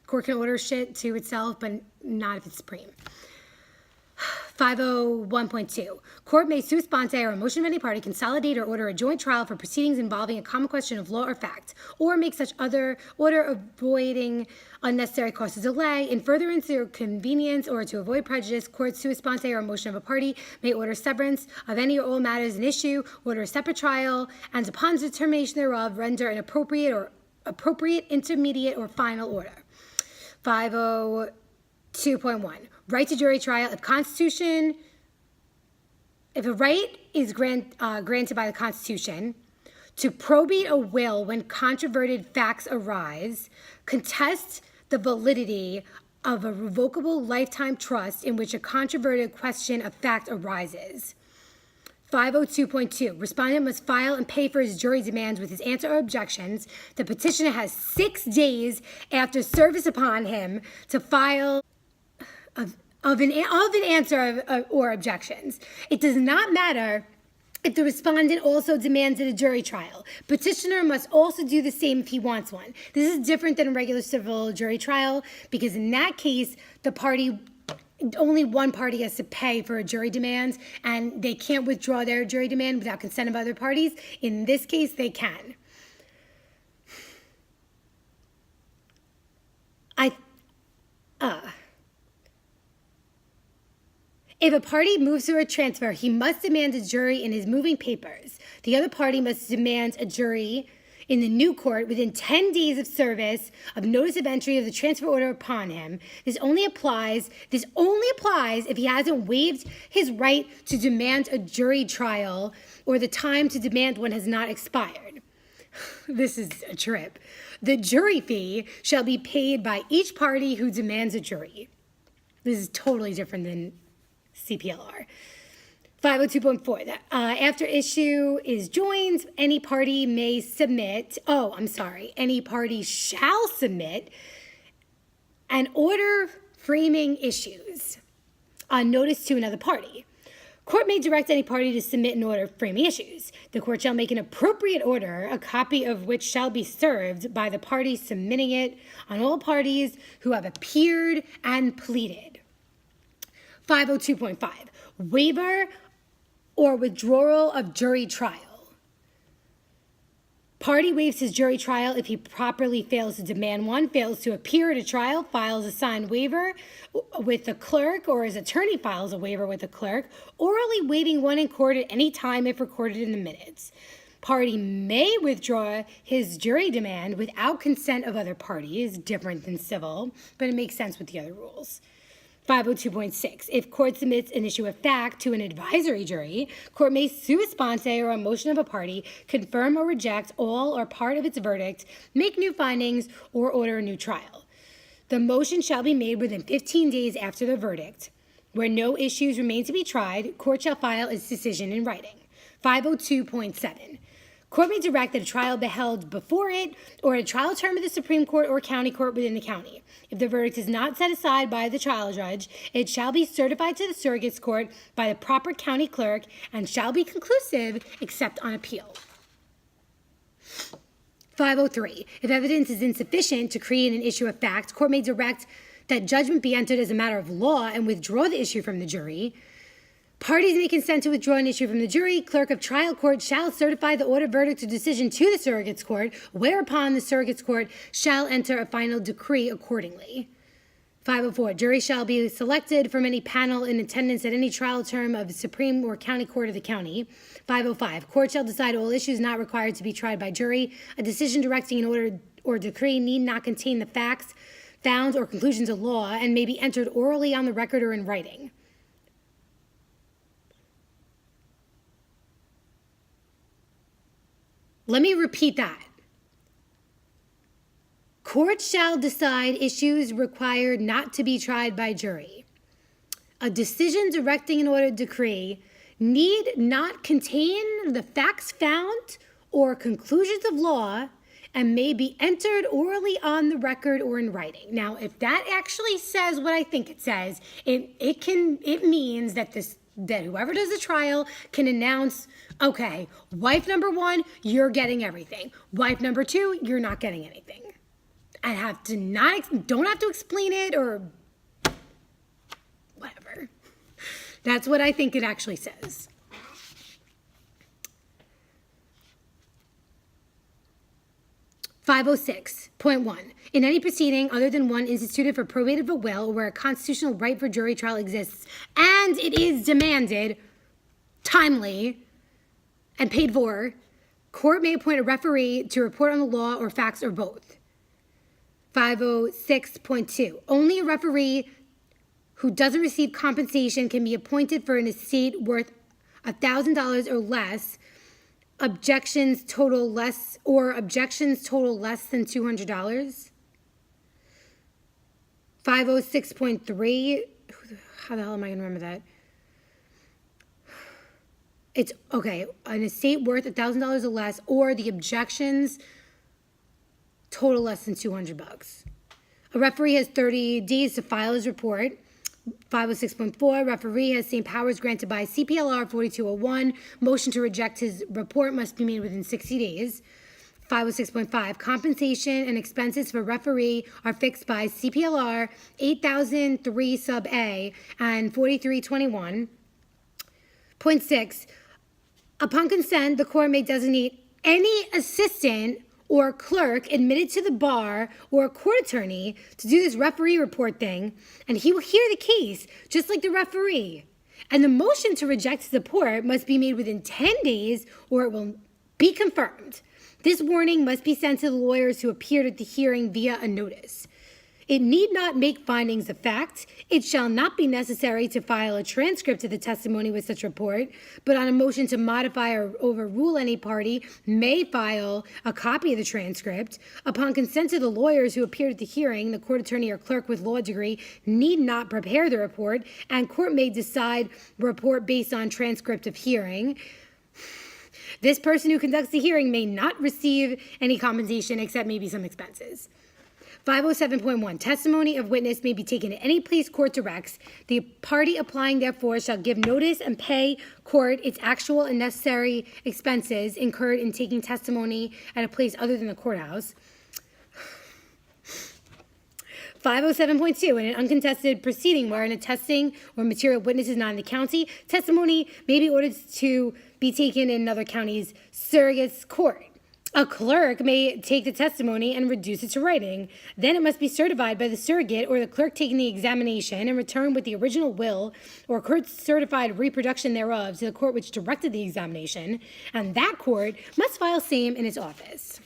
Court can order shit to itself, but not if it's supreme. 501.2. Court may sua sponte or a motion of any party consolidate or order a joint trial for proceedings involving a common question of law or fact, or make such other order avoiding unnecessary cause of delay. In furtherance or convenience or to avoid prejudice, court sua sponte or a motion of a party may order severance of any or all matters in issue, order a separate trial, and upon determination thereof, render an appropriate, intermediate, or final order. 502.1. Right to jury trial. If a right is granted by the Constitution to probate a will when controverted facts arise, contest the validity of a revocable lifetime trust in which a controverted question of fact arises. 502.2. Respondent must file and pay for his jury demands with his answer or objections. The petitioner has 6 days after service upon him to file of an answer or objections. It does not matter if the respondent also demanded a jury trial. Petitioner must also do the same if he wants one. This is different than a regular civil jury trial because in that case, only one party has to pay for a jury demand and they can't withdraw their jury demand without consent of other parties. In this case, they can. If a party moves for a transfer, he must demand a jury in his moving papers. The other party must demand a jury in the new court within 10 days of service of notice of entry of the transfer order upon him. This only applies if he hasn't waived his right to demand a jury trial or the time to demand one has not expired. This is a trip. The jury fee shall be paid by each party who demands a jury. This is totally different than CPLR. 502.4. After issue is joined, any party shall submit an order framing issues on notice to another party. Court may direct any party to submit an order framing issues. The court shall make an appropriate order, a copy of which shall be served by the party submitting it on all parties who have appeared and pleaded. 502.5. Waiver or withdrawal of jury trial. Party waives his jury trial if he properly fails to demand one, fails to appear at a trial, files a signed waiver with the clerk, or his attorney files a waiver with the clerk, orally waiving one in court at any time if recorded in the minutes. Party may withdraw his jury demand without consent of other parties, different than civil, but it makes sense with the other rules. 502.6. If court submits an issue of fact to an advisory jury, court may sua sponte or a motion of a party confirm or reject all or part of its verdict, make new findings, or order a new trial. The motion shall be made within 15 days after the verdict. Where no issues remain to be tried, court shall file its decision in writing. 502.7. Court may direct that a trial be held before it or a trial term of the Supreme Court or county court within the county. If the verdict is not set aside by the trial judge, it shall be certified to the surrogate's court by the proper county clerk and shall be conclusive except on appeal. 503. If evidence is insufficient to create an issue of fact, court may direct that judgment be entered as a matter of law and withdraw the issue from the jury. Parties may consent to withdraw an issue from the jury. Clerk of trial court shall certify the order, verdict, or decision to the surrogate's court, whereupon the surrogate's court shall enter a final decree accordingly. 504. Jury shall be selected from any panel in attendance at any trial term of the Supreme or County Court of the county. 505. Court shall decide all issues not required to be tried by jury. A decision directing an order or decree need not contain the facts found or conclusions of law and may be entered orally on the record or in writing. Let me repeat that. Court shall decide issues required not to be tried by jury. A decision directing an order decree need not contain the facts found or conclusions of law and may be entered orally on the record or in writing. Now, if that actually says what I think it says, it means that whoever does the trial can announce, okay, wife number one, you're getting everything. Wife number two, you're not getting anything. I have to don't have to explain it or whatever. That's what I think it actually says. .1. In any proceeding other than one instituted for probate of a will or where a constitutional right for jury trial exists and it is demanded, timely, and paid for, court may appoint a referee to report on the law or facts or both. 506.2. Only a referee who doesn't receive compensation can be appointed for an estate worth $1,000 or less. Objections total less than $200. 506.3. How the hell am I going to remember that? It's okay. An estate worth $1,000 or less, or the objections total less than $200. A referee has 30 days to file his report. 506.4, referee has same powers granted by CPLR 4201. Motion to reject his report must be made within 60 days. 506.5, compensation and expenses for referee are fixed by CPLR 8003 sub A and 4321.6. Upon consent, the court may designate any assistant or clerk admitted to the bar or a court attorney to do this referee report thing, and he will hear the case just like the referee. And the motion to reject his report must be made within 10 days or it will be confirmed. This warning must be sent to the lawyers who appeared at the hearing via a notice. It need not make findings of fact. It shall not be necessary to file a transcript of the testimony with such report, but on a motion to modify or overrule any party may file a copy of the transcript. Upon consent of the lawyers who appeared at the hearing, the court attorney or clerk with law degree need not prepare the report, and court may decide report based on transcript of hearing. This person who conducts the hearing may not receive any compensation except maybe some expenses. 507.1, testimony of witness may be taken at any place court directs. The party applying therefore shall give notice and pay court its actual and necessary expenses incurred in taking testimony at a place other than the courthouse. 507.2, in an uncontested proceeding wherein a testing or material witness is not in the county, testimony may be ordered to be taken in another county's surrogate's court. A clerk may take the testimony and reduce it to writing. Then it must be certified by the surrogate or the clerk taking the examination and return with the original will or court-certified reproduction thereof to the court which directed the examination, and that court must file same in its office.